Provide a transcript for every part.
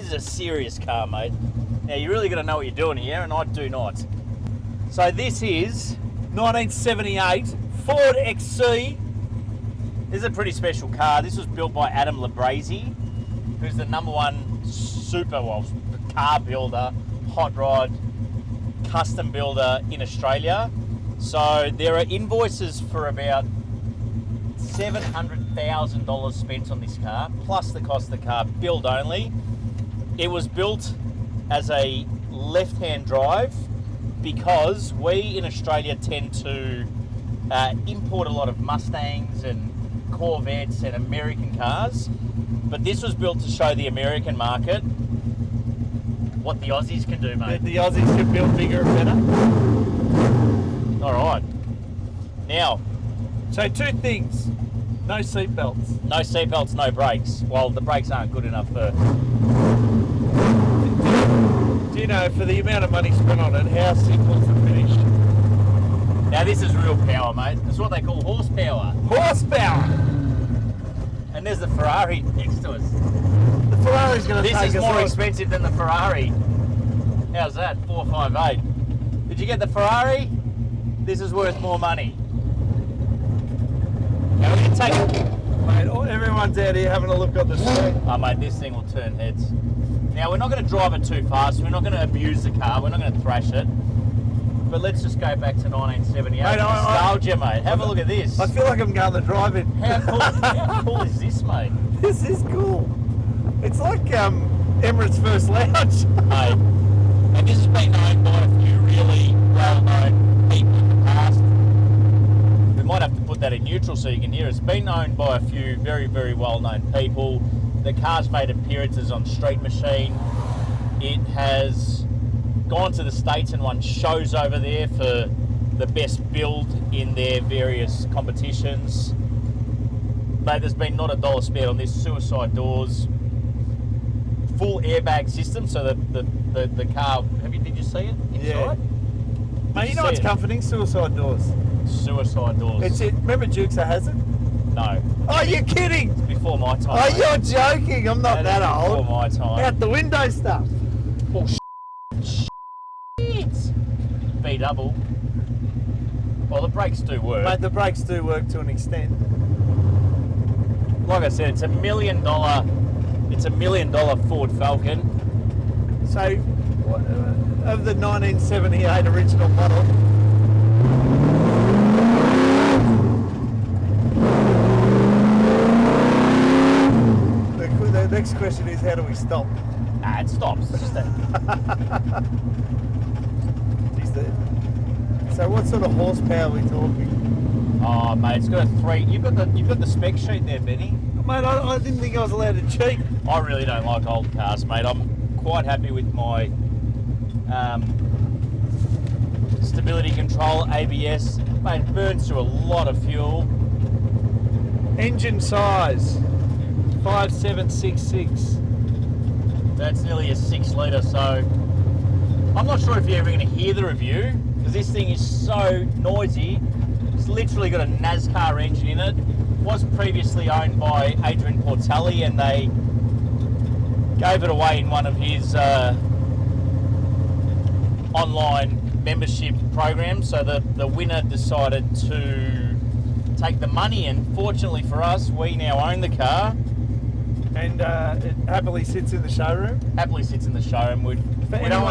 This is a serious car, mate. Now, you really got to know what you're doing here, and I do not. So this is 1978 Ford XC. This is a pretty special car. This was built by Adam Labrazi, who's the #1 car builder, hot rod, custom builder in Australia. So there are invoices for about $700,000 spent on this car, plus the cost of the car, build only. It was built as a left-hand drive because we in Australia tend to import a lot of Mustangs and Corvettes and American cars, but this was built to show the American market what the Aussies can do, mate. The Aussies can build bigger and better. All right. Now, so two things. No seatbelts. No seatbelts, no brakes. Well, the brakes aren't good enough for... Do you know, for the amount of money spent on it, how simple's the finish? Now, this is real power, mate. It's what they call horsepower. Horsepower! And there's the Ferrari next to us. The Ferrari's going to take us This is more on. expensive than the Ferrari. How's that? 458. Did you get the Ferrari? This is worth more money. Now we're going to take it. Mate, everyone's out here having a look on the street. Oh, mate, this thing will turn heads. Now, we're not going to drive it too fast. We're not going to abuse the car. We're not going to thrash it. But let's just go back to 1978. Mate, nostalgia, mate. Have a look at this. I feel like I'm going to drive it. How cool is this, mate? This is cool. It's like Emirates First Lounge. Mate, and this has been known by a few really well-known people in the past. We might have to put that in neutral so you can hear it. It's been known by a few very, very well-known people. The car's made appearances on Street Machine. It has gone to the States and won shows over there for the best build in their various competitions. Mate, there's been not a dollar spared on this. Suicide doors, full airbag system, so the car, did you see it inside? Yeah. Mate, you know what's comforting? Suicide doors. Suicide doors. It's it. Remember Dukes of Hazzard? No. Oh, you're kidding! It's before my time. Oh, mate. you're joking. I'm not that old. Before my time. Out the window stuff. Oh, shit. B double. Well, the brakes do work. Mate, the brakes do work to an extent. Like I said, it's $1 million. It's $1 million Ford Falcon. So, of the 1978 original model, the next question is, how do we stop? Ah, it stops. It's just a... So, what sort of horsepower are we talking? Oh, mate, it's got a 3. You've got the spec sheet there, Benny. Mate, I didn't think I was allowed to cheat. I really don't like old cars, mate. I'm quite happy with my stability control, ABS. Mate, it burns through a lot of fuel. Engine size, 5766. That's nearly a 6 litre, so I'm not sure if you're ever going to hear the review because this thing is so noisy. It's literally got a NASCAR engine in it. Was previously owned by Adrian Portelli, and they gave it away in one of his online membership programs. So the winner decided to take the money, and fortunately for us, we now own the car. And it happily sits in the showroom. Happily sits in the showroom. We don't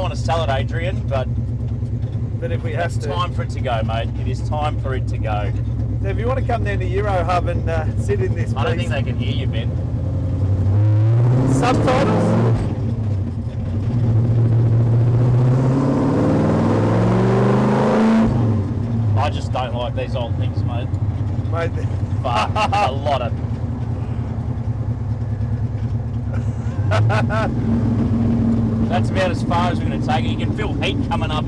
want to sell it, Adrian, but if we have it's to, time for it to go, mate. It is time for it to go. So if you want to come down to Eurohub and sit in this, I don't think they can hear you, Ben. Subtitles. I just don't like these old things, mate. Mate, But a lot of... That's about as far as we're going to take it. You can feel heat coming up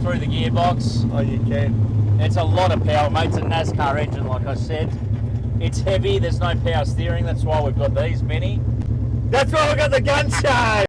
through the gearbox. oh, you can. It's a lot of power, mate. It's a NASCAR engine, like I said. It's heavy. There's no power steering. That's why we've got these, Benny. That's why we got the gun show.